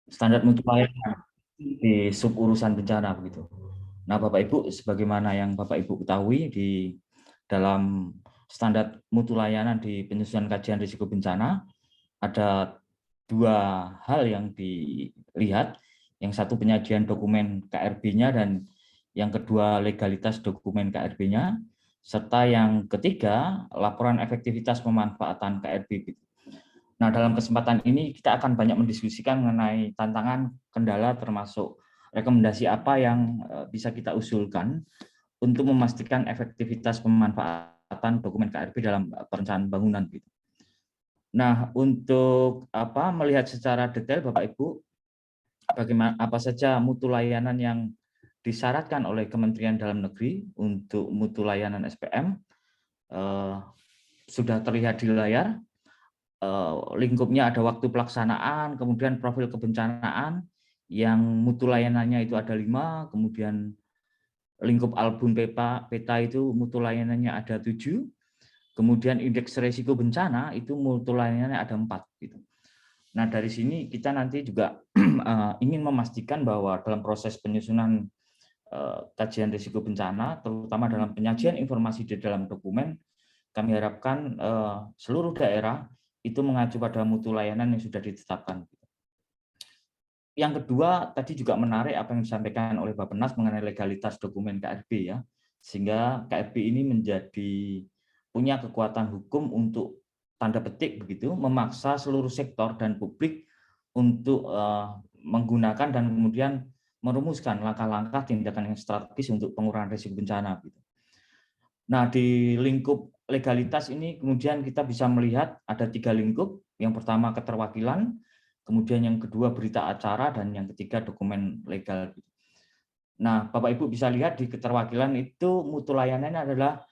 standar mutu layanan di sub urusan bencana begitu. Nah, Bapak Ibu, sebagaimana yang Bapak Ibu ketahui di dalam standar mutu layanan di penyusunan kajian risiko bencana ada dua hal yang dilihat. Yang satu penyajian dokumen KRB-nya dan yang kedua legalitas dokumen KRB-nya, serta yang ketiga laporan efektivitas pemanfaatan KRB. Nah, dalam kesempatan ini kita akan banyak mendiskusikan mengenai tantangan, kendala, termasuk rekomendasi apa yang bisa kita usulkan untuk memastikan efektivitas pemanfaatan dokumen KRB dalam perencanaan bangunan. Nah, untuk melihat secara detail, Bapak Ibu, bagaimana apa saja mutu layanan yang disyaratkan oleh Kementerian Dalam Negeri untuk mutu layanan SPM sudah terlihat di layar. Lingkupnya ada waktu pelaksanaan, kemudian profil kebencanaan yang mutu layanannya itu ada 5, kemudian lingkup album peta itu mutu layanannya ada 7, kemudian indeks risiko bencana itu mutu layanannya ada 4 gitu. Nah, dari sini kita nanti juga ingin memastikan bahwa dalam proses penyusunan kajian risiko bencana, terutama dalam penyajian informasi di dalam dokumen, kami harapkan seluruh daerah itu mengacu pada mutu layanan yang sudah ditetapkan. Yang kedua, tadi juga menarik apa yang disampaikan oleh Bappenas mengenai legalitas dokumen KRB ya, sehingga KRB ini punya kekuatan hukum untuk tanda petik begitu memaksa seluruh sektor dan publik untuk menggunakan dan kemudian merumuskan langkah-langkah tindakan yang strategis untuk pengurangan risiko bencana. Nah, di lingkup legalitas ini kemudian kita bisa melihat ada 3 lingkup. Yang pertama keterwakilan, kemudian yang kedua berita acara, dan yang ketiga dokumen legal. Nah, Bapak Ibu bisa lihat di keterwakilan itu mutu layanannya adalah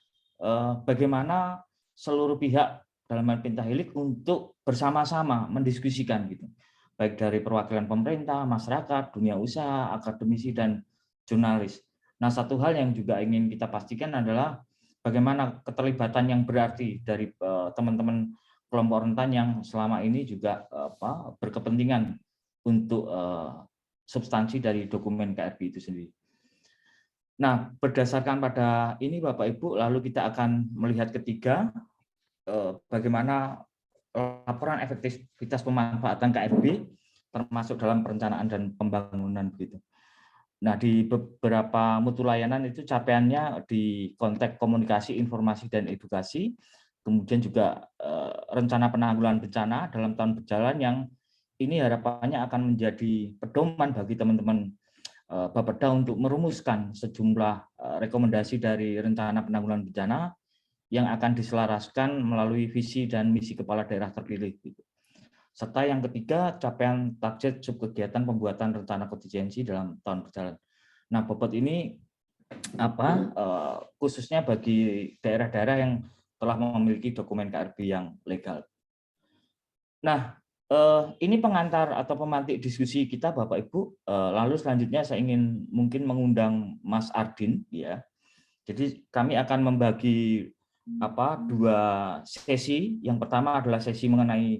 bagaimana seluruh pihak dalam hal pentahelik untuk bersama-sama mendiskusikan gitu. Baik dari perwakilan pemerintah, masyarakat, dunia usaha, akademisi, dan jurnalis. Nah, satu hal yang juga ingin kita pastikan adalah bagaimana keterlibatan yang berarti dari teman-teman kelompok rentan yang selama ini juga berkepentingan untuk substansi dari dokumen KRB itu sendiri. Nah, berdasarkan pada ini Bapak Ibu, lalu kita akan melihat ketiga, bagaimana laporan efektivitas pemanfaatan KRB termasuk dalam perencanaan dan pembangunan begitu. Nah, di beberapa mutu layanan itu capaiannya di konteks komunikasi, informasi, dan edukasi, kemudian juga rencana penanggulangan bencana dalam tahun berjalan yang ini harapannya akan menjadi pedoman bagi teman-teman Bapeda untuk merumuskan sejumlah rekomendasi dari rencana penanggulangan bencana yang akan diselaraskan melalui visi dan misi kepala daerah terpilih. Serta yang ketiga, capaian target subkegiatan pembuatan rencana kontingensi dalam tahun berjalan. Nah, bobot ini khususnya bagi daerah-daerah yang telah memiliki dokumen KRB yang legal. Nah, ini pengantar atau pemantik diskusi kita, Bapak Ibu. Lalu selanjutnya saya ingin mungkin mengundang Mas Ardin, ya. Jadi kami akan membagi dua sesi. Yang pertama adalah sesi mengenai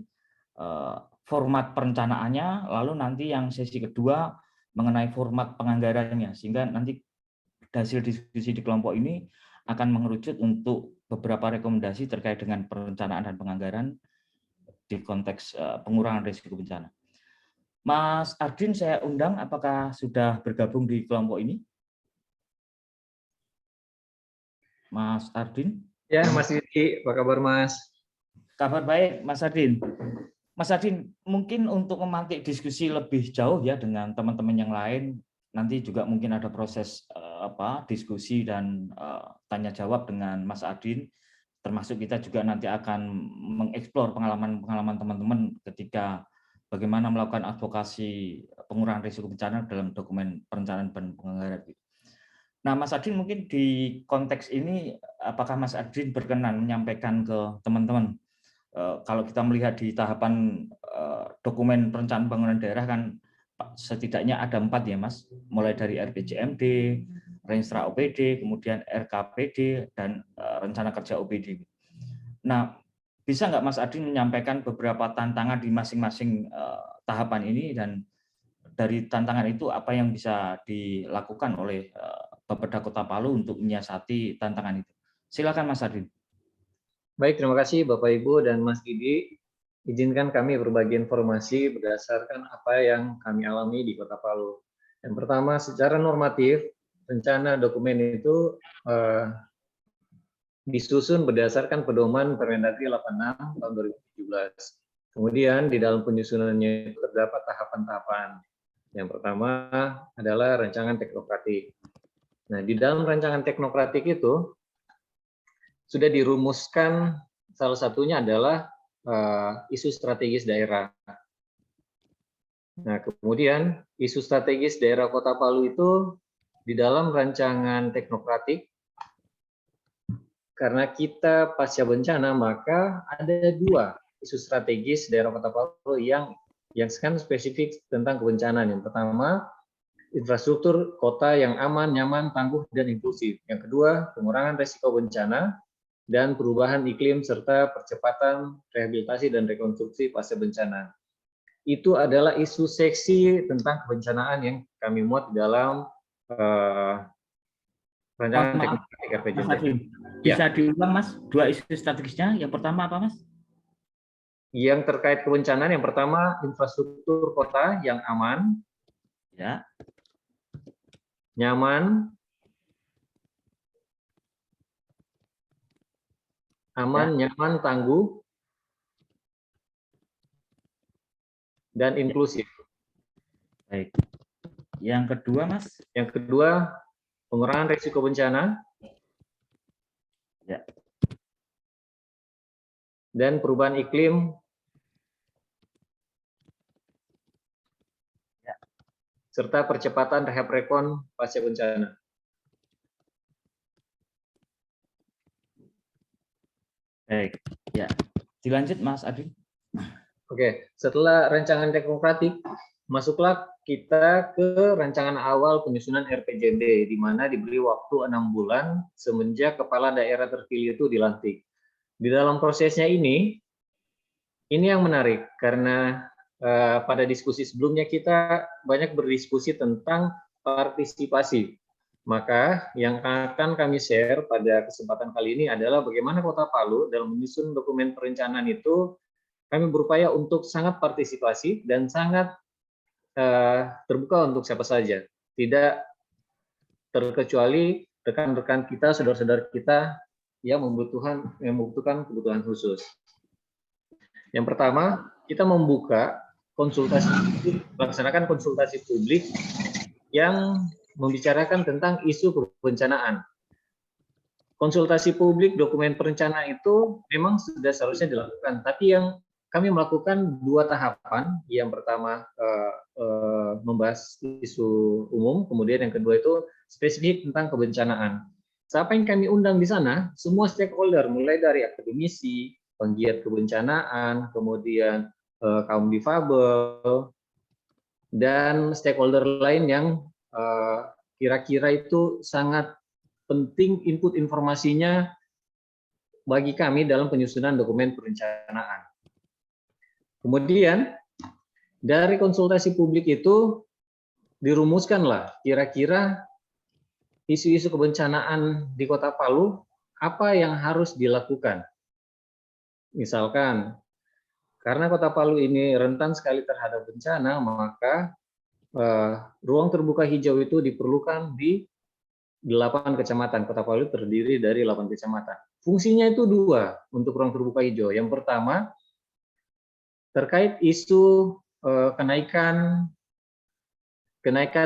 format perencanaannya, lalu nanti yang sesi kedua mengenai format penganggarannya, sehingga nanti hasil diskusi di kelompok ini akan mengerucut untuk beberapa rekomendasi terkait dengan perencanaan dan penganggaran di konteks pengurangan risiko bencana. Mas Ardin saya undang, apakah sudah bergabung di kelompok ini? Mas Ardin? Ya, Mas Didi, apa kabar Mas? Kabar baik, Mas Ardin. Mas Ardin, mungkin untuk memantik diskusi lebih jauh ya dengan teman-teman yang lain, nanti juga mungkin ada proses diskusi dan tanya jawab dengan Mas Ardin, termasuk kita juga nanti akan mengeksplor pengalaman-pengalaman teman-teman ketika bagaimana melakukan advokasi pengurangan risiko bencana dalam dokumen perencanaan dan penganggaran. Nah, Mas Ardin mungkin di konteks ini, apakah Mas Ardin berkenan menyampaikan ke teman-teman, kalau kita melihat di tahapan dokumen perencanaan pembangunan daerah kan setidaknya ada 4 ya Mas, mulai dari RPJMD, Renstra OPD, kemudian RKPD, dan rencana kerja OPD. Nah, bisa nggak Mas Ardin menyampaikan beberapa tantangan di masing-masing tahapan ini dan dari tantangan itu apa yang bisa dilakukan oleh Bapeda Kota Palu untuk menyiasati tantangan itu? Silakan Mas Adin. Baik, terima kasih Bapak Ibu dan Mas Didi. Izinkan kami berbagi informasi berdasarkan apa yang kami alami di Kota Palu. Yang pertama, secara normatif, rencana dokumen itu disusun berdasarkan pedoman Permendagri 86 tahun 2017. Kemudian di dalam penyusunannya itu terdapat tahapan-tahapan. Yang pertama adalah rancangan teknokratik. Nah, di dalam rancangan teknokratik itu sudah dirumuskan, salah satunya adalah isu strategis daerah. Nah, kemudian isu strategis daerah Kota Palu itu di dalam rancangan teknokratik, karena kita pasca bencana, maka ada dua isu strategis daerah Kota Palu yang sekarang spesifik tentang kebencanaan. Yang pertama, infrastruktur kota yang aman, nyaman, tangguh, dan inklusif. Yang kedua, pengurangan risiko bencana dan perubahan iklim serta percepatan rehabilitasi dan rekonstruksi pasca bencana. Itu adalah isu seksi tentang kebencanaan yang kami muat di dalam rancangan teknokratik RPJMD. Bisa diulang Mas, dua isu strategisnya. Yang pertama apa Mas? Yang terkait kebencanaan, yang pertama infrastruktur kota yang aman, ya, nyaman, nyaman, tangguh, dan inklusif. Baik. Yang kedua Mas? Yang kedua, pengurangan risiko bencana. Ya. Dan perubahan iklim. Ya. Serta percepatan rehab rekon pasca bencana. Baik, ya. Dilanjut Mas Adin. Oke, setelah rancangan teknokratik, masuklah kita ke rancangan awal penyusunan RPJMD, di mana diberi waktu 6 bulan semenjak kepala daerah terpilih itu dilantik. Di dalam prosesnya ini yang menarik, karena pada diskusi sebelumnya kita banyak berdiskusi tentang partisipasi. Maka yang akan kami share pada kesempatan kali ini adalah bagaimana Kota Palu dalam menyusun dokumen perencanaan itu kami berupaya untuk sangat partisipasi dan sangat terbuka untuk siapa saja. Tidak terkecuali rekan-rekan kita, saudara-saudara kita yang membutuhkan kebutuhan khusus. Yang pertama, kita membuka melaksanakan konsultasi publik yang membicarakan tentang isu kebencanaan. Konsultasi publik dokumen perencanaan itu memang sudah seharusnya dilakukan, tapi yang kami melakukan dua tahapan. Yang pertama membahas isu umum, kemudian yang kedua itu spesifik tentang kebencanaan. Siapa yang kami undang di sana? Semua stakeholder, mulai dari akademisi, penggiat kebencanaan, kemudian kaum difabel, dan stakeholder lain yang kira-kira itu sangat penting input informasinya bagi kami dalam penyusunan dokumen perencanaan. Kemudian dari konsultasi publik itu dirumuskanlah kira-kira isu-isu kebencanaan di Kota Palu apa yang harus dilakukan. Misalkan karena Kota Palu ini rentan sekali terhadap bencana, maka ruang terbuka hijau itu diperlukan di 8 kecamatan. Kota Palu terdiri dari 8 kecamatan. Fungsinya itu dua untuk ruang terbuka hijau. Yang pertama, terkait isu kenaikan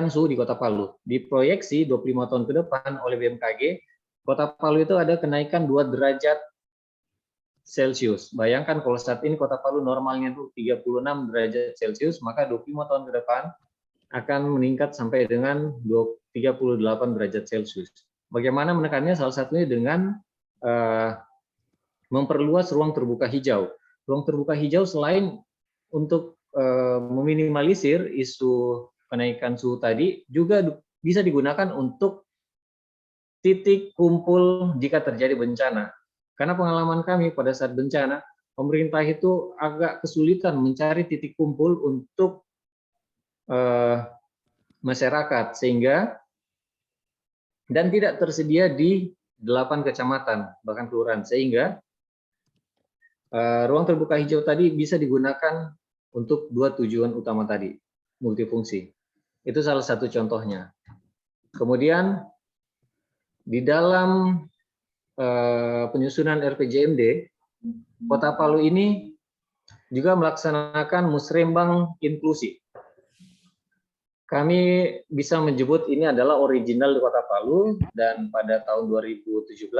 suhu di Kota Palu. Diproyeksi 25 tahun ke depan oleh BMKG, Kota Palu itu ada kenaikan 2 derajat Celcius. Bayangkan kalau saat ini Kota Palu normalnya itu 36 derajat Celcius, maka 25 tahun ke depan akan meningkat sampai dengan 38 derajat Celcius. Bagaimana menekannya? Salah satunya dengan memperluas ruang terbuka hijau. Ruang terbuka hijau selain untuk meminimalisir isu kenaikan suhu tadi, juga bisa digunakan untuk titik kumpul jika terjadi bencana. Karena pengalaman kami pada saat bencana, pemerintah itu agak kesulitan mencari titik kumpul untuk masyarakat, sehingga dan tidak tersedia di 8 kecamatan bahkan kelurahan, sehingga ruang terbuka hijau tadi bisa digunakan untuk 2 tujuan utama tadi, multifungsi. Itu salah satu contohnya. Kemudian di dalam penyusunan RPJMD, Kota Palu ini juga melaksanakan musrembang inklusi. Kami bisa menyebut ini adalah original di Kota Palu, dan pada tahun 2017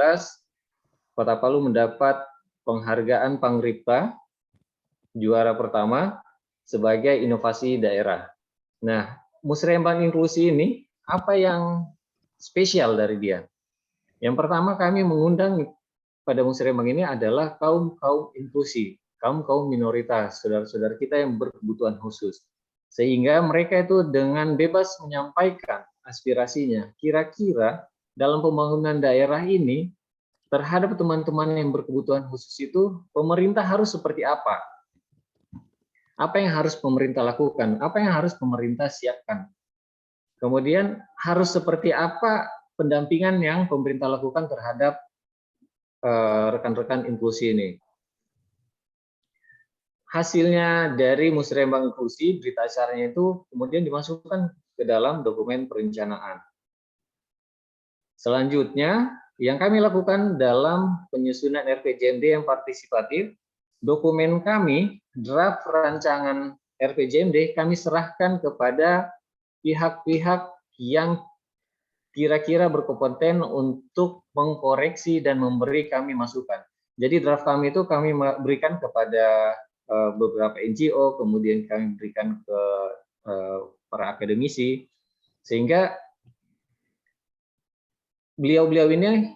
Kota Palu mendapat penghargaan Pangripta juara pertama sebagai inovasi daerah. Nah, musrembang inklusi ini apa yang spesial dari dia? Yang pertama, kami mengundang pada musrembang ini adalah kaum-kaum inklusi, kaum-kaum minoritas, saudara-saudara kita yang berkebutuhan khusus. Sehingga mereka itu dengan bebas menyampaikan aspirasinya. Kira-kira dalam pembangunan daerah ini, terhadap teman-teman yang berkebutuhan khusus itu, pemerintah harus seperti apa? Apa yang harus pemerintah lakukan? Apa yang harus pemerintah siapkan? Kemudian harus seperti apa pendampingan yang pemerintah lakukan terhadap rekan-rekan inklusi ini? Hasilnya dari musrembang inklusi, berita acaranya itu kemudian dimasukkan ke dalam dokumen perencanaan. Selanjutnya, yang kami lakukan dalam penyusunan RPJMD yang partisipatif, dokumen kami, draft rancangan RPJMD, kami serahkan kepada pihak-pihak yang kira-kira berkompeten untuk mengkoreksi dan memberi kami masukan. Jadi draft kami itu kami berikan kepada beberapa NGO, kemudian kami berikan ke para akademisi, sehingga beliau-beliau ini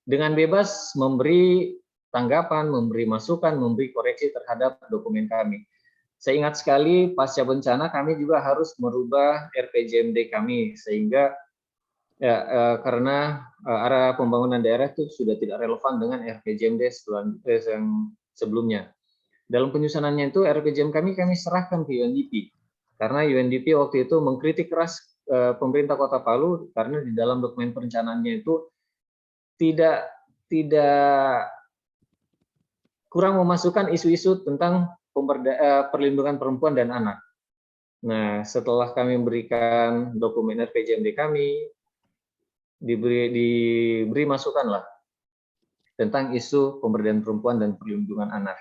dengan bebas memberi tanggapan, memberi masukan, memberi koreksi terhadap dokumen kami. Saya ingat sekali pasca bencana kami juga harus merubah RPJMD kami, sehingga karena arah pembangunan daerah itu sudah tidak relevan dengan RPJMD yang sebelumnya. Dalam penyusunannya itu RPJM kami serahkan ke UNDP, karena UNDP waktu itu mengkritik keras pemerintah Kota Palu karena di dalam dokumen perencanaannya itu tidak kurang memasukkan isu-isu tentang perlindungan perempuan dan anak. Nah, setelah kami memberikan dokumen RPJMD kami, diberi masukan lah tentang isu pemberdayaan perempuan dan perlindungan anak.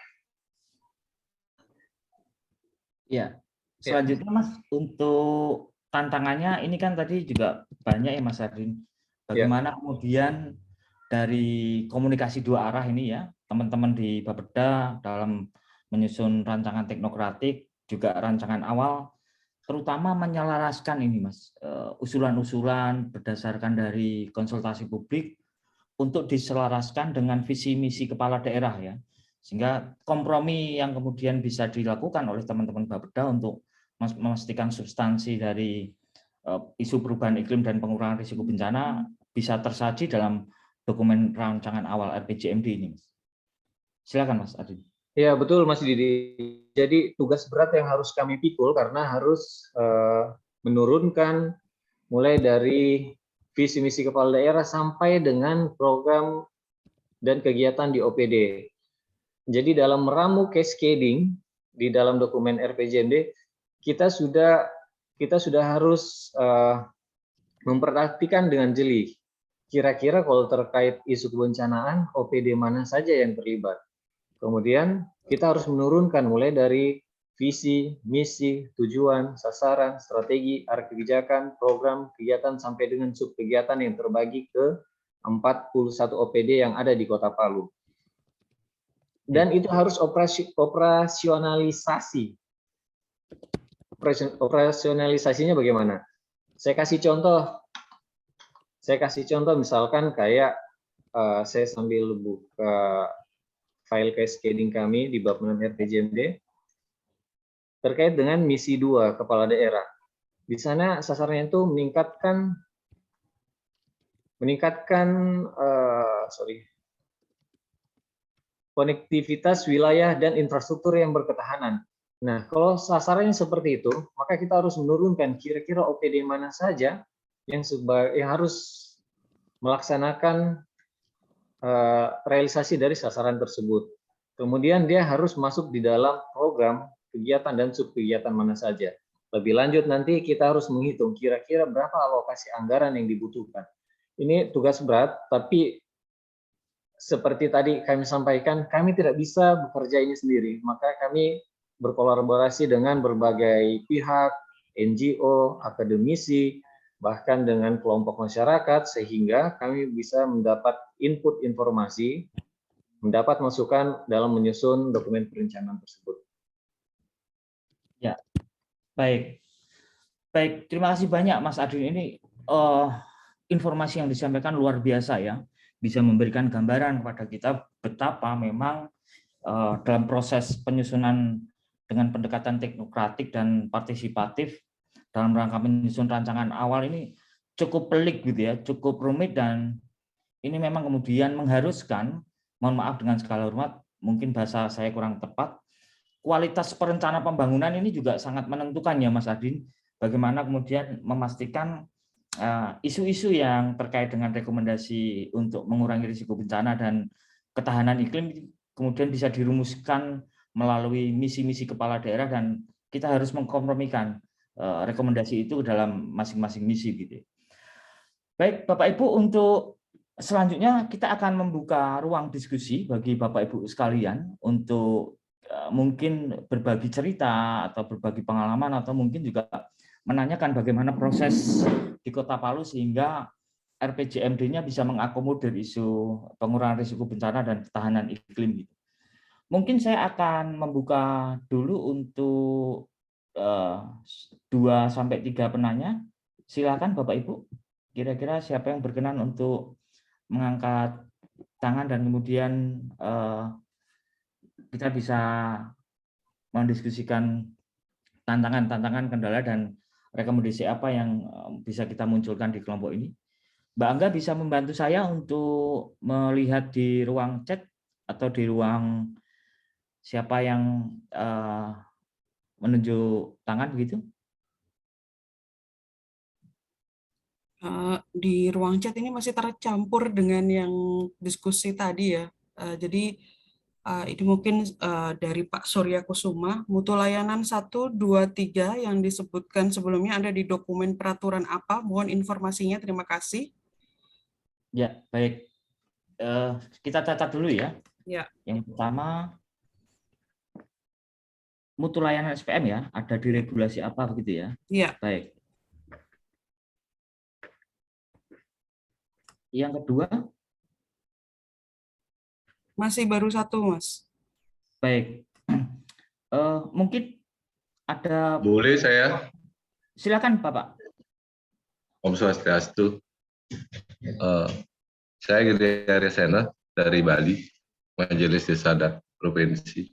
Ya, selanjutnya Mas, untuk tantangannya ini kan tadi juga banyak ya Mas Adin. Bagaimana kemudian dari komunikasi dua arah ini ya, teman-teman di Bapeda dalam menyusun rancangan teknokratik, juga rancangan awal, terutama menyelaraskan ini Mas, usulan-usulan berdasarkan dari konsultasi publik untuk diselaraskan dengan visi misi kepala daerah ya. Sehingga kompromi yang kemudian bisa dilakukan oleh teman-teman Bapeda untuk memastikan substansi dari isu perubahan iklim dan pengurangan risiko bencana bisa tersaji dalam dokumen rancangan awal RPJMD ini. Silakan Mas Adin. Ya betul Mas Didi. Jadi tugas berat yang harus kami pikul karena harus menurunkan mulai dari visi misi kepala daerah sampai dengan program dan kegiatan di OPD. Jadi dalam meramu cascading di dalam dokumen RPJMD kita sudah harus memperhatikan dengan jeli. Kira-kira kalau terkait isu kebencanaan OPD mana saja yang terlibat. Kemudian kita harus menurunkan mulai dari visi, misi, tujuan, sasaran, strategi, arah kebijakan, program, kegiatan sampai dengan sub kegiatan yang terbagi ke 41 OPD yang ada di Kota Palu. Dan itu harus operasionalisasi. Operasionalisasinya bagaimana? Saya kasih contoh misalkan kayak saya sambil buka file cascading kami di bab 6 RPJMD terkait dengan misi 2 kepala daerah. Di sana sasarannya itu meningkatkan konektivitas wilayah dan infrastruktur yang berketahanan. Nah, kalau sasarannya seperti itu, maka kita harus menurunkan kira-kira OPD mana saja yang harus melaksanakan realisasi dari sasaran tersebut. Kemudian dia harus masuk di dalam program kegiatan dan subkegiatan mana saja. Lebih lanjut nanti kita harus menghitung kira-kira berapa alokasi anggaran yang dibutuhkan. Ini tugas berat, tapi seperti tadi kami sampaikan, kami tidak bisa bekerja ini sendiri. Maka kami berkolaborasi dengan berbagai pihak, NGO, akademisi, bahkan dengan kelompok masyarakat, sehingga kami bisa mendapat input informasi, mendapat masukan dalam menyusun dokumen perencanaan tersebut. Ya, baik. Baik, terima kasih banyak Mas Adin. Ini informasi yang disampaikan luar biasa ya. Bisa memberikan gambaran kepada kita betapa memang dalam proses penyusunan dengan pendekatan teknokratik dan partisipatif dalam rangka menyusun rancangan awal ini cukup pelik gitu ya, cukup rumit, dan ini memang kemudian mengharuskan, mohon maaf dengan segala hormat, mungkin bahasa saya kurang tepat, kualitas perencanaan pembangunan ini juga sangat menentukan ya Mas Adin, bagaimana kemudian memastikan isu-isu yang terkait dengan rekomendasi untuk mengurangi risiko bencana dan ketahanan iklim kemudian bisa dirumuskan melalui misi-misi kepala daerah, dan kita harus mengkompromikan rekomendasi itu dalam masing-masing misi gitu. Baik, Bapak Ibu, untuk selanjutnya kita akan membuka ruang diskusi bagi Bapak Ibu sekalian untuk mungkin berbagi cerita atau berbagi pengalaman, atau mungkin juga menanyakan bagaimana proses di Kota Palu sehingga RPJMD-nya bisa mengakomodir isu pengurangan risiko bencana dan ketahanan iklim. Mungkin saya akan membuka dulu untuk 2-3 penanya. Silakan Bapak Ibu. Kira-kira siapa yang berkenan untuk mengangkat tangan dan kemudian kita bisa mendiskusikan tantangan-tantangan, kendala, dan rekomendasi apa yang bisa kita munculkan di kelompok ini. Mbak Angga bisa membantu saya untuk melihat di ruang chat atau di ruang siapa yang menunjuk tangan begitu? Di ruang chat ini masih tercampur dengan yang diskusi tadi ya. Jadi ini mungkin dari Pak Surya Kusuma, mutu layanan 1, 2, 3 yang disebutkan sebelumnya ada di dokumen peraturan apa? Mohon informasinya, terima kasih. Ya, baik. Kita catat dulu ya. Ya. Yang pertama, mutu layanan SPM ya, ada di regulasi apa begitu ya? Iya. Baik. Yang kedua? Masih baru 1, Mas. Baik. Mungkin ada... Boleh saya? Silakan Bapak. Om Swastiastu. Saya Giri Aryasena dari Bali, Majelis Desa Adat Provinsi.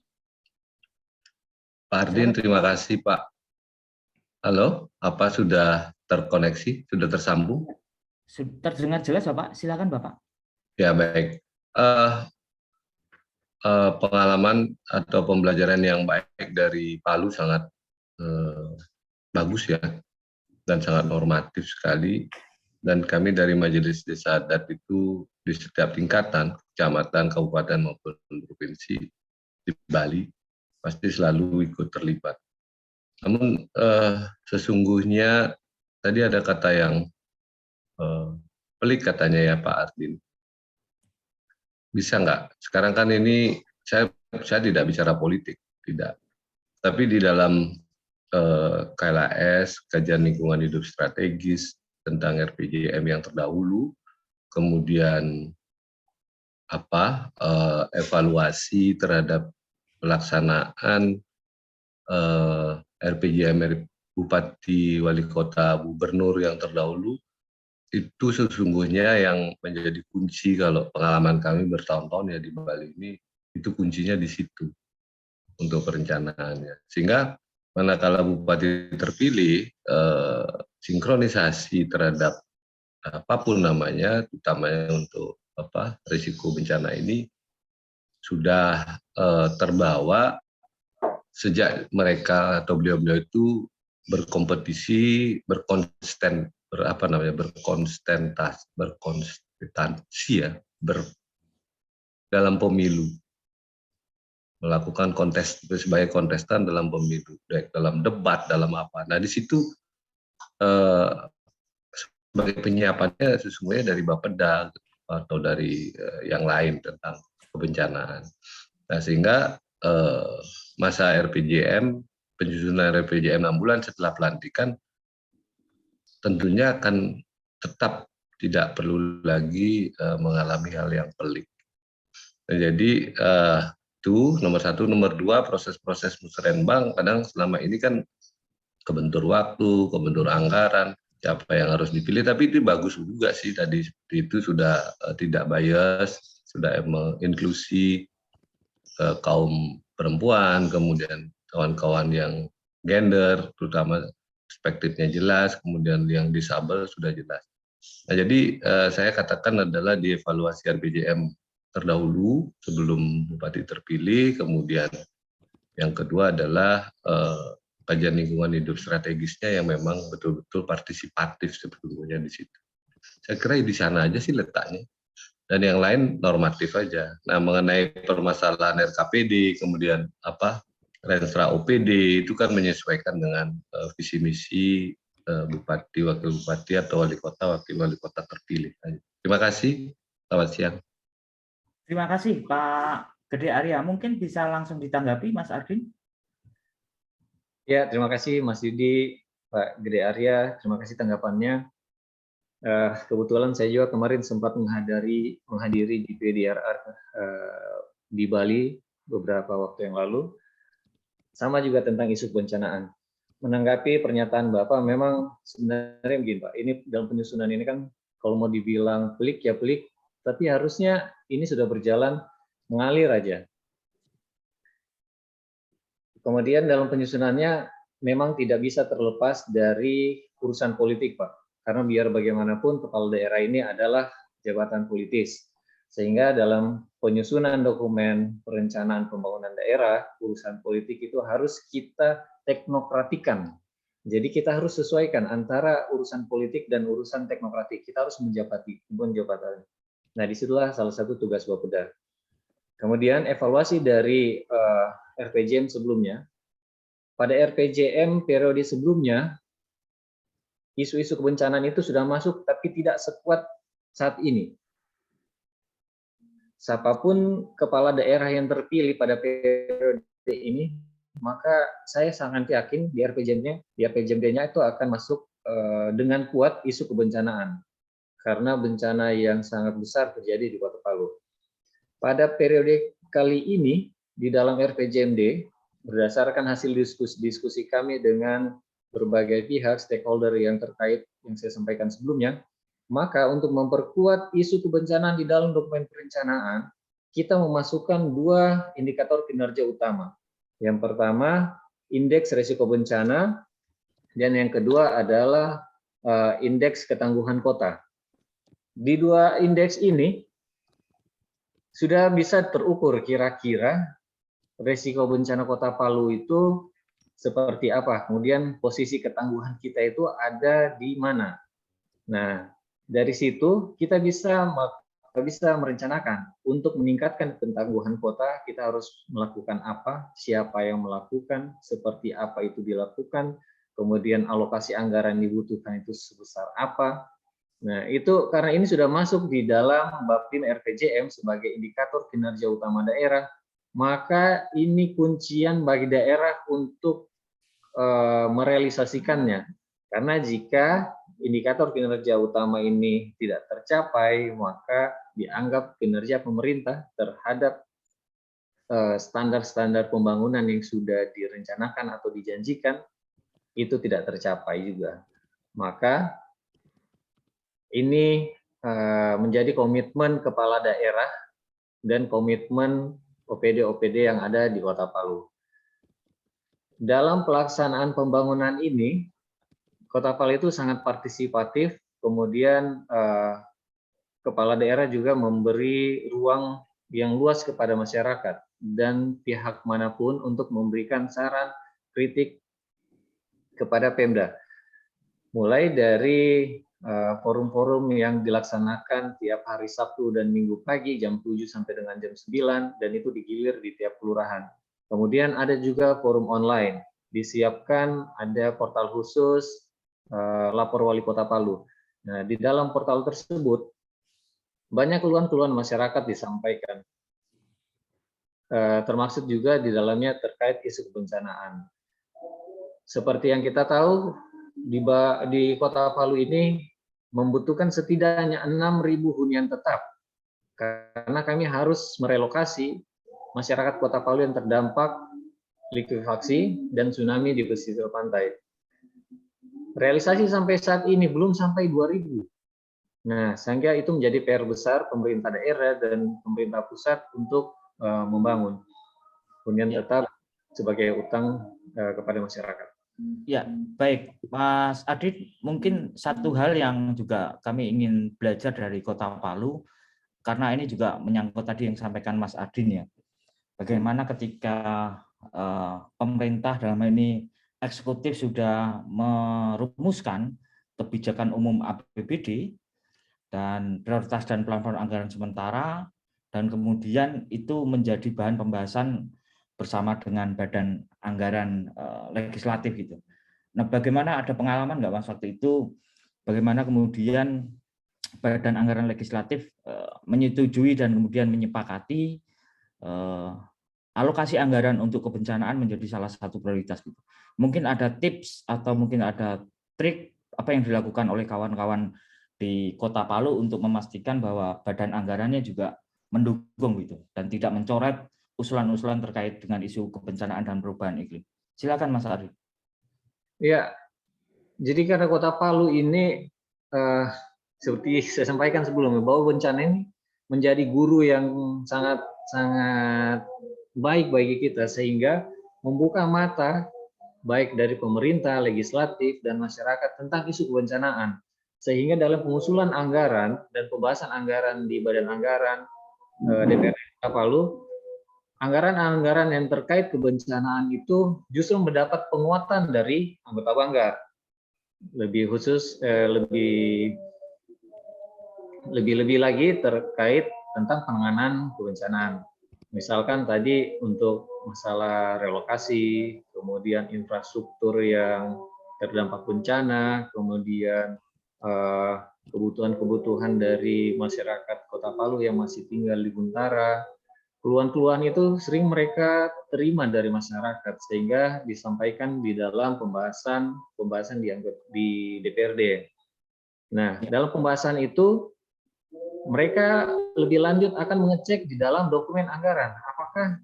Pak Ardin, terima kasih Pak. Halo, apa sudah terkoneksi, sudah tersambung? Terdengar jelas Bapak, silakan Bapak. Ya baik. Pengalaman atau pembelajaran yang baik dari Palu sangat bagus ya, dan sangat normatif sekali. Dan kami dari Majelis Desa Adat itu di setiap tingkatan, kecamatan, kabupaten maupun provinsi di Bali, pasti selalu ikut terlibat. Namun sesungguhnya tadi ada kata yang pelik katanya ya Pak Ardin. Bisa nggak? Sekarang kan ini saya tidak bicara politik, tidak. Tapi di dalam KLAS, Kajian Lingkungan Hidup Strategis, tentang RPJM yang terdahulu, kemudian evaluasi terhadap pelaksanaan RPJM Bupati, Wali Kota, Gubernur yang terdahulu, itu sesungguhnya yang menjadi kunci. Kalau pengalaman kami bertahun-tahun ya di Bali ini, itu kuncinya di situ untuk perencanaannya. Sehingga manakala Bupati terpilih, sinkronisasi terhadap apapun namanya, utamanya untuk risiko bencana ini sudah terbawa sejak mereka atau beliau-beliau itu berkompetisi, berkonsistensi ya, dalam pemilu, melakukan sebagai kontestan dalam pemilu, baik dalam debat, dalam apa. Nah di situ sebagai penyiapannya sesungguhnya dari Bapeda atau dari yang lain tentang kebencanaan. Nah sehingga masa RPJM, penyusunan RPJM 6 bulan setelah pelantikan tentunya akan tetap tidak perlu lagi mengalami hal yang pelik. Nah, jadi itu nomor 1, nomor 2 proses-proses musrenbang kadang selama ini kan kebentur waktu, kebentur anggaran, siapa yang harus dipilih, tapi itu bagus juga sih tadi itu sudah tidak bias, sudah inklusi kaum perempuan, kemudian kawan-kawan yang gender, terutama perspektifnya jelas, kemudian yang disabel sudah jelas. Nah, jadi saya katakan adalah dievaluasi RPJM terdahulu sebelum bupati terpilih, kemudian yang kedua adalah kajian lingkungan hidup strategisnya yang memang betul-betul partisipatif sebetulnya di situ. Saya kira di sana aja sih letaknya. Dan yang lain normatif aja. Nah, mengenai permasalahan RKPD, kemudian Renstra OPD, itu kan menyesuaikan dengan visi misi bupati, wakil bupati, atau wali kota, wakil wali kota terpilih. Terima kasih. Selamat siang. Terima kasih Pak Gede Arya. Mungkin bisa langsung ditanggapi Mas Ardin. Ya, terima kasih Mas Yudi, Pak Gede Arya. Terima kasih tanggapannya. Kebetulan saya juga kemarin sempat menghadiri di PDRR di Bali beberapa waktu yang lalu. Sama juga tentang isu kebencanaan. Menanggapi pernyataan Bapak, memang sebenarnya begini Pak, ini dalam penyusunan ini kan kalau mau dibilang pelik ya pelik, tapi harusnya ini sudah berjalan mengalir aja. Kemudian dalam penyusunannya memang tidak bisa terlepas dari urusan politik Pak, karena biar bagaimanapun kepala daerah ini adalah jabatan politis. Sehingga dalam penyusunan dokumen perencanaan pembangunan daerah, urusan politik itu harus kita teknokratikan. Jadi kita harus sesuaikan antara urusan politik dan urusan teknokratik. Kita harus menjabati jabatan. Nah, disitulah salah satu tugas Bapeda. Kemudian evaluasi dari RPJM sebelumnya. Pada RPJM periode sebelumnya, isu-isu kebencanaan itu sudah masuk, tapi tidak sekuat saat ini. Siapapun kepala daerah yang terpilih pada periode ini, maka saya sangat yakin di RPJMD-nya itu akan masuk dengan kuat isu kebencanaan, karena bencana yang sangat besar terjadi di Kota Palu. Pada periode kali ini, di dalam RPJMD, berdasarkan hasil diskusi kami dengan berbagai pihak stakeholder yang terkait yang saya sampaikan sebelumnya, maka untuk memperkuat isu kebencanaan di dalam dokumen perencanaan, kita memasukkan 2 indikator kinerja utama. Yang pertama, indeks risiko bencana, dan yang kedua adalah indeks ketangguhan kota. Di 2 indeks ini, sudah bisa terukur kira-kira risiko bencana Kota Palu itu seperti apa, kemudian posisi ketangguhan kita itu ada di mana. Nah, dari situ kita bisa merencanakan untuk meningkatkan ketangguhan kota, kita harus melakukan apa, siapa yang melakukan, seperti apa itu dilakukan, kemudian alokasi anggaran dibutuhkan itu sebesar apa. Nah, itu karena ini sudah masuk di dalam Bapin RPJM sebagai indikator kinerja utama daerah, maka ini kuncian bagi daerah untuk merealisasikannya. Karena jika indikator kinerja utama ini tidak tercapai, maka dianggap kinerja pemerintah terhadap standar-standar pembangunan yang sudah direncanakan atau dijanjikan itu tidak tercapai juga. Maka ini menjadi komitmen kepala daerah dan komitmen OPD-OPD yang ada di Kota Palu. Dalam pelaksanaan pembangunan ini, Kota Palu itu sangat partisipatif, kemudian kepala daerah juga memberi ruang yang luas kepada masyarakat. dan pihak manapun untuk memberikan saran kritik kepada Pemda. Mulai dari forum-forum yang dilaksanakan tiap hari Sabtu dan Minggu pagi jam 7 sampai dengan jam 9, dan itu digilir di tiap kelurahan. Kemudian ada juga forum online, disiapkan ada portal khusus lapor wali kota Palu. Nah, di dalam portal tersebut banyak keluhan-keluhan masyarakat disampaikan, termasuk juga di dalamnya terkait isu kebencanaan. Seperti yang kita tahu, di kota Palu ini membutuhkan setidaknya 6.000 hunian tetap, karena kami harus merelokasi masyarakat kota Palu yang terdampak likuifaksi dan tsunami di pesisir pantai. Realisasi sampai saat ini belum sampai 2.000. Nah, sehingga itu menjadi PR besar pemerintah daerah dan pemerintah pusat untuk membangun hunian tetap sebagai utang kepada masyarakat. Ya, baik, Mas Adit. Mungkin satu hal yang juga kami ingin belajar dari Kota Palu, karena ini juga menyangkut tadi yang disampaikan Mas Adin ya. Bagaimana ketika pemerintah dalam hal ini eksekutif sudah merumuskan kebijakan umum APBD dan prioritas dan pelan-pelan anggaran sementara, dan kemudian itu menjadi bahan pembahasan bersama dengan Badan Anggaran Legislatif gitu. Nah, bagaimana, ada pengalaman nggak Mas waktu itu, bagaimana kemudian Badan Anggaran Legislatif menyetujui dan kemudian menyepakati alokasi anggaran untuk kebencanaan menjadi salah satu prioritas gitu. Mungkin ada tips atau mungkin ada trik apa yang dilakukan oleh kawan-kawan di Kota Palu untuk memastikan bahwa badan anggarannya juga mendukung gitu dan tidak mencoret usulan-usulan terkait dengan isu kebencanaan dan perubahan iklim. Silakan Mas Ari. Ya, jadi karena Kota Palu ini seperti saya sampaikan sebelumnya, bahwa bencana ini menjadi guru yang sangat baik bagi kita, sehingga membuka mata baik dari pemerintah, legislatif, dan masyarakat tentang isu kebencanaan. Sehingga dalam pengusulan anggaran dan pembahasan anggaran di Badan Anggaran DPR Kota Palu, anggaran-anggaran yang terkait kebencanaan itu justru mendapat penguatan dari anggota Banggar. Lebih khusus, lebih lagi terkait tentang penanganan kebencanaan. Misalkan tadi untuk masalah relokasi, kemudian infrastruktur yang terdampak bencana, kemudian kebutuhan-kebutuhan dari masyarakat Kota Palu yang masih tinggal di Buntara. Keluhan-keluhan itu sering mereka terima dari masyarakat, sehingga disampaikan di dalam pembahasan di DPRD. Nah, dalam pembahasan itu mereka lebih lanjut akan mengecek di dalam dokumen anggaran, apakah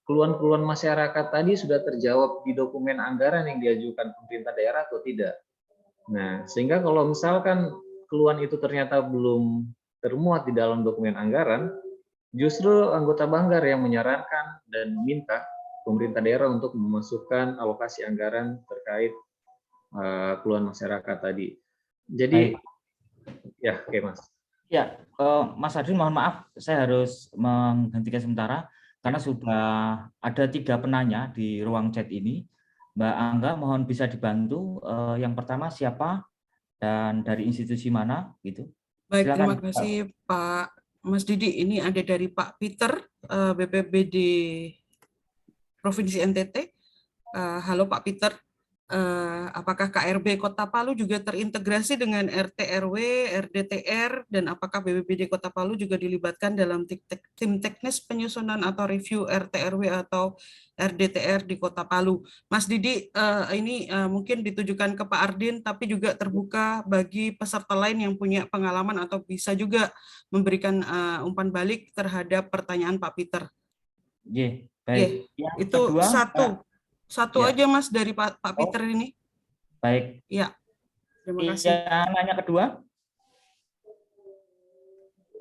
keluhan-keluhan masyarakat tadi sudah terjawab di dokumen anggaran yang diajukan pemerintah daerah atau tidak. Nah, sehingga kalau misalkan keluhan itu ternyata belum termuat di dalam dokumen anggaran, justru anggota Banggar yang menyarankan dan meminta pemerintah daerah untuk memasukkan alokasi anggaran terkait keluhan masyarakat tadi. Jadi, ya, oke Mas. Ya, Mas Adri, mohon maaf, saya harus menghentikan sementara karena sudah ada 3 penanya di ruang chat ini. Mbak Angga, mohon bisa dibantu. Yang pertama siapa dan dari institusi mana, gitu. Baik, Silakan. terima kasih Pak Mas Didi. Ini ada dari Pak Peter, BPBD Provinsi NTT. Halo Pak Peter. Apakah KRB Kota Palu juga terintegrasi dengan RT/RW, RDTR, dan apakah BPBD Kota Palu juga dilibatkan dalam tim teknis penyusunan atau review RT/RW atau RDTR di Kota Palu? Mas Didi, ini mungkin ditujukan ke Pak Ardin, tapi juga terbuka bagi peserta lain yang punya pengalaman atau bisa juga memberikan umpan balik terhadap pertanyaan Pak Peter. Baik. Itu kedua, satu aja Mas dari Pak Peter ini. Baik. Ya, terima kasih. Yang nanya kedua?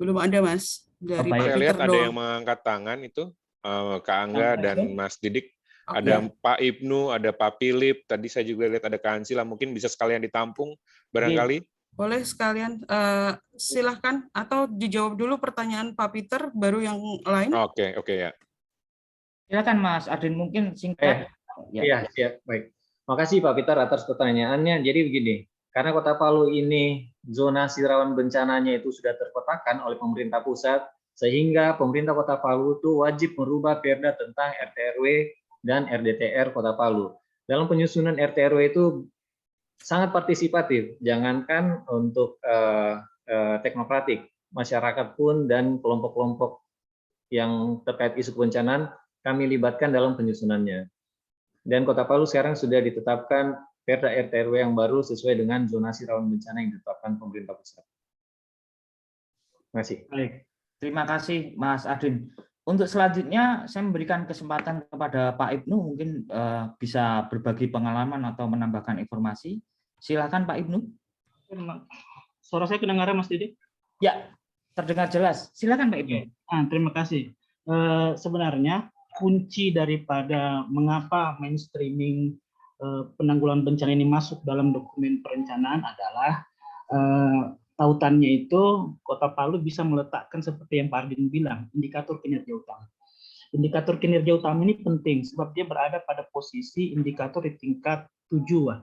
Belum ada Mas. Dari Pak Saya Peter lihat ada doang. yang mengangkat tangan itu, Kak Angga dan Mas Didik. Ada Pak Ibnu, ada Pak Philip. Tadi saya juga lihat ada Kak Ansila. Mungkin bisa sekalian ditampung barangkali. Boleh sekalian. Silahkan. Atau dijawab dulu pertanyaan Pak Peter, baru yang lain. Oke ya. Silakan Mas Adin, mungkin singkat. Ya, siap. Baik. Makasih Pak Peter atas pertanyaannya. Jadi begini, karena Kota Palu ini zonasi rawan bencananya itu sudah terpetakan oleh pemerintah pusat, sehingga pemerintah Kota Palu itu wajib merubah Perda tentang RT/RW dan RDTR Kota Palu. Dalam penyusunan RT/RW itu sangat partisipatif, jangankan untuk teknokratik, masyarakat pun dan kelompok-kelompok yang terkait isu kebencanaan kami libatkan dalam penyusunannya. Dan Kota Palu sekarang sudah ditetapkan Perda RT/RW yang baru sesuai dengan zonasi rawan bencana yang ditetapkan pemerintah pusat. Terima kasih. Baik, terima kasih Mas Adin. Untuk selanjutnya saya memberikan kesempatan kepada Pak Ibnu, mungkin bisa berbagi pengalaman atau menambahkan informasi. Silakan Pak Ibnu. Suara saya kedengaran Mas Didik? Ya, terdengar jelas. Silakan Pak Ibnu. Terima kasih. Sebenarnya kunci daripada mengapa mainstreaming penanggulangan bencana ini masuk dalam dokumen perencanaan adalah tautannya itu Kota Palu bisa meletakkan seperti yang Pak Ardin bilang, indikator kinerja utama. Indikator kinerja utama ini penting sebab dia berada pada posisi indikator di tingkat tujuan.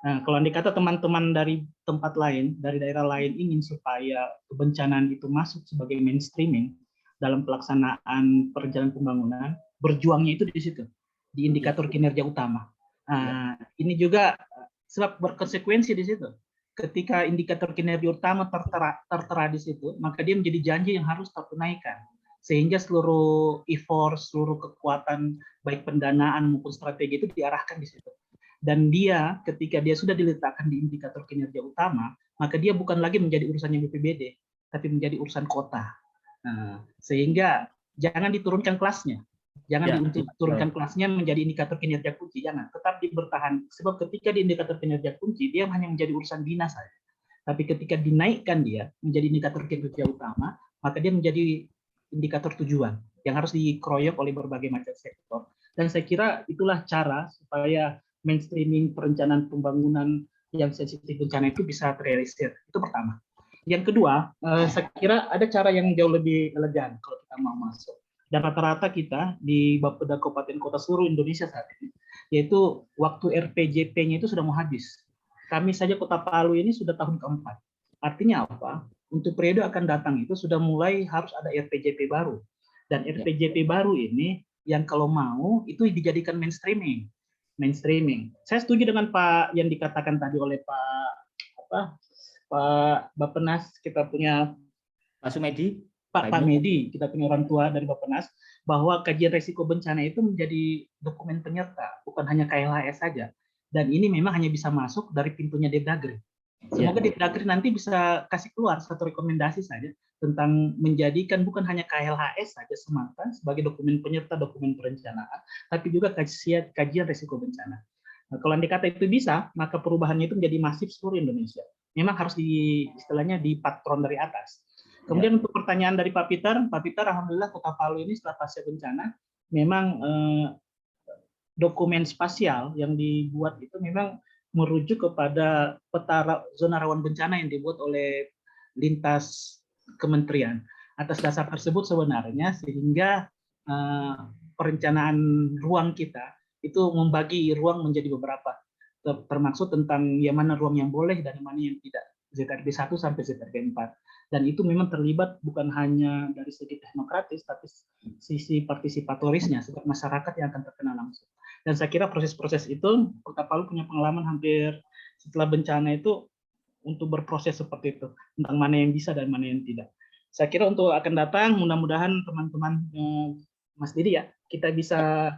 Nah, kalau andai kata teman-teman dari tempat lain, dari daerah lain ingin supaya kebencanaan itu masuk sebagai mainstreaming dalam pelaksanaan perencanaan pembangunan, berjuangnya itu di situ, di indikator kinerja utama. Nah, ini juga sebab berkonsekuensi di situ. Ketika indikator kinerja utama tertera di situ, maka dia menjadi janji yang harus tertunaikan. Sehingga seluruh effort, seluruh kekuatan, baik pendanaan maupun strategi itu diarahkan di situ. Dan dia ketika dia sudah diletakkan di indikator kinerja utama, maka dia bukan lagi menjadi urusannya BPBD, tapi menjadi urusan kota. Nah, sehingga jangan diturunkan kelasnya, jangan diturunkan kelasnya menjadi indikator kinerja kunci, jangan, tetap bertahan. Sebab ketika di indikator kinerja kunci, dia hanya menjadi urusan dinas saja. Tapi ketika dinaikkan dia menjadi indikator kinerja utama, maka dia menjadi indikator tujuan yang harus dikeroyok oleh berbagai macam sektor. Dan saya kira itulah cara supaya mainstreaming perencanaan pembangunan yang sensitif bencana itu bisa terrealisir. Itu pertama. Yang kedua, saya kira ada cara yang jauh lebih elegan kalau kita mau masuk. Dan rata-rata kita di Bapeda Kabupaten Kota seluruh Indonesia saat ini, yaitu waktu RPJP-nya itu sudah mau habis. Kami saja Kota Palu ini sudah tahun keempat. Artinya apa? Untuk periode akan datang itu sudah mulai harus ada RPJP baru. Dan RPJP baru ini yang kalau mau itu dijadikan mainstreaming. Saya setuju dengan Pak yang dikatakan tadi oleh Pak Bappenas, kita punya Pak Sumedi, Pak Medi, kita punya orang tua dari Bappenas, bahwa kajian resiko bencana itu menjadi dokumen penyerta, bukan hanya KLHS saja. Dan ini memang hanya bisa masuk dari pintunya Depdagri. Semoga Depdagri nanti bisa kasih keluar satu rekomendasi saja tentang menjadikan bukan hanya KLHS saja semata sebagai dokumen penyerta dokumen perencanaan, tapi juga kajian risiko bencana. Nah, kalau andai kata itu bisa, maka perubahannya itu menjadi masif seluruh Indonesia. Memang harus istilahnya dipatron dari atas. Kemudian untuk pertanyaan dari Pak Peter alhamdulillah Kota Palu ini setelah pasca bencana memang dokumen spasial yang dibuat itu memang merujuk kepada peta zona rawan bencana yang dibuat oleh lintas kementerian. Atas dasar tersebut sebenarnya sehingga perencanaan ruang kita itu membagi ruang menjadi beberapa, termasuk tentang yang mana ruang yang boleh dan yang mana yang tidak, ZRB 1 sampai ZRB 4. Dan itu memang terlibat bukan hanya dari segi teknokratis, tapi sisi partisipatorisnya, sebab masyarakat yang akan terkena langsung. Dan saya kira proses-proses itu, Kota Palu punya pengalaman hampir setelah bencana itu untuk berproses seperti itu, tentang mana yang bisa dan mana yang tidak. Saya kira untuk akan datang, mudah-mudahan teman-teman Mas Didi ya, kita bisa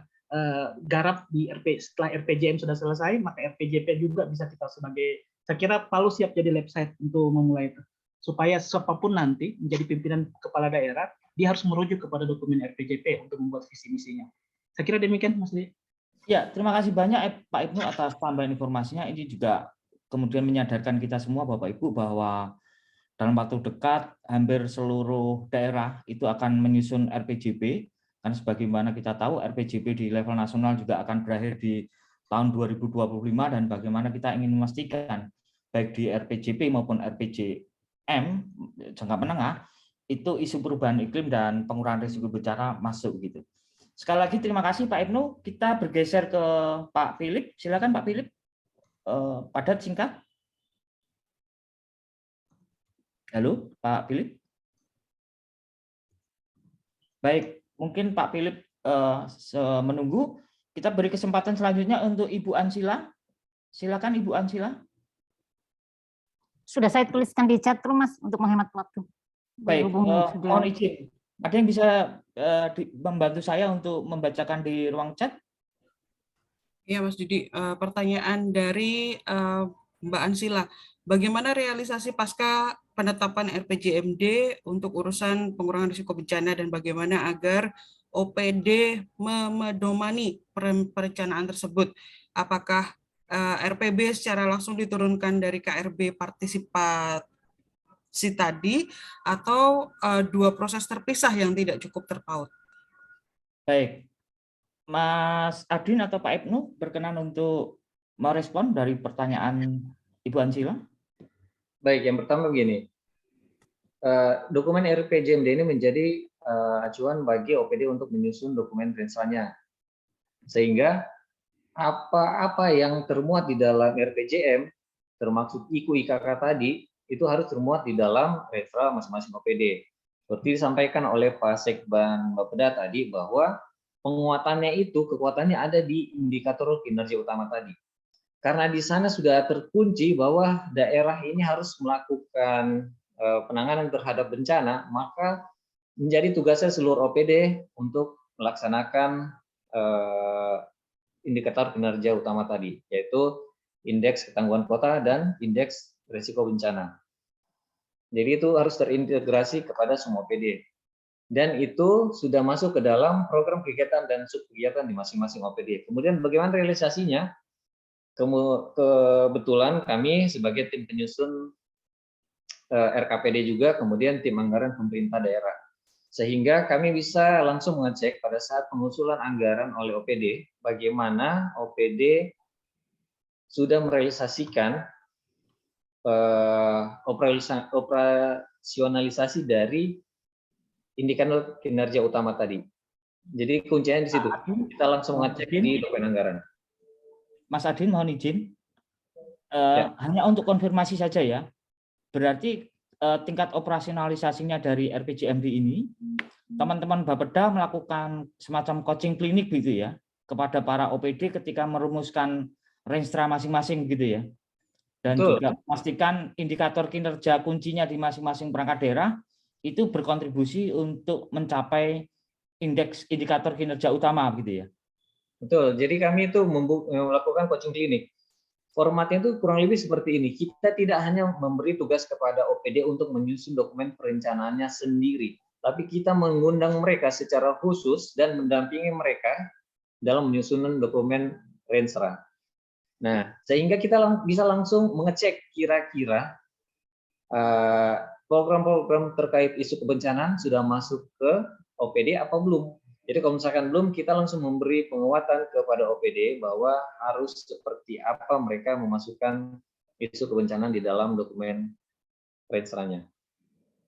garap di setelah RPJM sudah selesai, maka RPJP juga bisa kita sebagai, saya kira Palu siap jadi lab site untuk memulai itu. Supaya siapapun nanti menjadi pimpinan kepala daerah, dia harus merujuk kepada dokumen RPJP untuk membuat visi misinya. Saya kira demikian, Mas Didi. Ya, terima kasih banyak Pak Ibnu atas tambahan informasinya. Ini juga kemudian menyadarkan kita semua Bapak Ibu bahwa dalam waktu dekat hampir seluruh daerah itu akan menyusun RPJP. Karena sebagaimana kita tahu RPJP di level nasional juga akan berakhir di tahun 2025 dan bagaimana kita ingin memastikan baik di RPJP maupun RPJM jangka menengah itu isu perubahan iklim dan pengurangan risiko bencana masuk gitu. Sekali lagi terima kasih Pak Ibnu. Kita bergeser ke Pak Philip. Silakan Pak Philip. Padat singkat. Halo Pak Philip. Baik, mungkin Pak Philip menunggu. Kita beri kesempatan selanjutnya untuk Ibu Ansila. Silakan Ibu Ansila. Sudah saya tuliskan di chat room, Mas, untuk menghemat waktu. Baik, Berhubung sudah- mohon izin. Ada yang bisa membantu saya untuk membacakan di ruang chat? Ya, Mas Didi, pertanyaan dari Mbak Ansila. Bagaimana realisasi pasca penetapan RPJMD untuk urusan pengurangan risiko bencana dan bagaimana agar OPD memedomani perencanaan tersebut? Apakah RPB secara langsung diturunkan dari KRB partisipasi tadi atau dua proses terpisah yang tidak cukup terpaut? Baik, Mas Adin atau Pak Ibnu berkenan untuk merespon dari pertanyaan Ibu Ansila. Baik, yang pertama begini, dokumen RPJMD ini menjadi acuan bagi OPD untuk menyusun dokumen rencananya, sehingga apa-apa yang termuat di dalam RPJM, termasuk IKK tadi, itu harus termuat di dalam renstra masing-masing OPD. Seperti disampaikan oleh Pak Sekban Bapeda tadi, bahwa penguatannya itu, kekuatannya ada di indikator kinerja utama tadi. Karena di sana sudah terkunci bahwa daerah ini harus melakukan penanganan terhadap bencana, maka menjadi tugasnya seluruh OPD untuk melaksanakan indikator kinerja utama tadi, yaitu indeks ketangguhan kota dan indeks risiko bencana. Jadi itu harus terintegrasi kepada semua OPD. Dan itu sudah masuk ke dalam program kegiatan dan subkegiatan di masing-masing OPD. Kemudian bagaimana realisasinya? Kebetulan kami sebagai tim penyusun RKPD juga, kemudian tim anggaran pemerintah daerah. Sehingga kami bisa langsung mengecek pada saat pengusulan anggaran oleh OPD, bagaimana OPD sudah merealisasikan operasionalisasi dari indikator kinerja utama tadi. Jadi kuncinya di situ. Kita langsung ngecek di dokumen anggaran. Mas Adin, mohon izin. Ya. Hanya untuk konfirmasi saja ya. Berarti tingkat operasionalisasinya dari RPJMD ini, teman-teman Bapeda melakukan semacam coaching klinik gitu ya, kepada para OPD ketika merumuskan renstra masing-masing gitu ya. Dan Betul. juga memastikan indikator kinerja kuncinya di masing-masing perangkat daerah itu berkontribusi untuk mencapai indeks indikator kinerja utama gitu ya. Betul. Jadi kami itu melakukan coaching klinik. Formatnya itu kurang lebih seperti ini. Kita tidak hanya memberi tugas kepada OPD untuk menyusun dokumen perencanaannya sendiri, tapi kita mengundang mereka secara khusus dan mendampingi mereka dalam menyusun dokumen renstra. Nah, sehingga kita bisa langsung mengecek kira-kira program-program terkait isu kebencanaan sudah masuk ke OPD apa belum. Jadi kalau misalkan belum, kita langsung memberi penguatan kepada OPD bahwa harus seperti apa mereka memasukkan isu kebencanaan di dalam dokumen renstranya.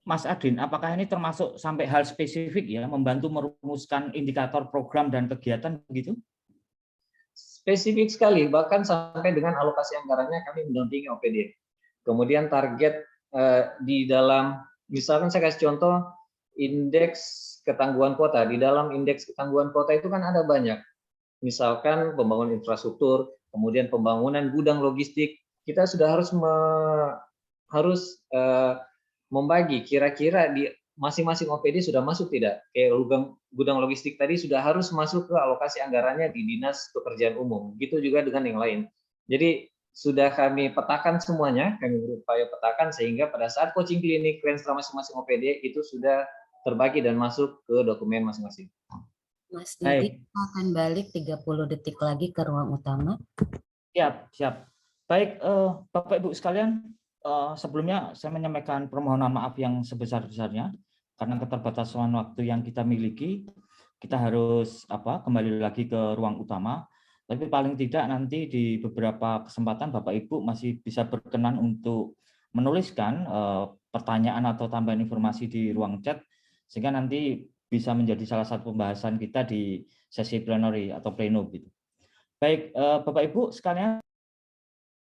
Mas Adin, apakah ini termasuk sampai hal spesifik ya, membantu merumuskan indikator program dan kegiatan begitu? Spesifik sekali, bahkan sampai dengan alokasi anggarannya kami mendampingi OPD. Kemudian target di dalam, misalkan saya kasih contoh, indeks ketangguhan kota. Di dalam indeks ketangguhan kota itu kan ada banyak. Misalkan pembangunan infrastruktur, kemudian pembangunan gudang logistik. Kita sudah harus membagi kira-kira di masing-masing OPD sudah masuk tidak. Kayak gudang logistik tadi sudah harus masuk ke alokasi anggarannya di Dinas Pekerjaan Umum. Gitu juga dengan yang lain. Jadi sudah kami petakan semuanya, kami berupaya petakan sehingga pada saat coaching klinik renstra masing-masing OPD itu sudah terbagi dan masuk ke dokumen masing-masing. Mas Didi akan balik 30 detik lagi ke ruang utama. Siap. Baik, Bapak Ibu sekalian, sebelumnya saya menyampaikan permohonan maaf yang sebesar-besarnya karena keterbatasan waktu yang kita miliki. Kita harus kembali lagi ke ruang utama. Tapi paling tidak nanti di beberapa kesempatan Bapak Ibu masih bisa berkenan untuk menuliskan pertanyaan atau tambahan informasi di ruang chat, sehingga nanti bisa menjadi salah satu pembahasan kita di sesi plenary atau pleno gitu. Baik, Bapak Ibu sekalian,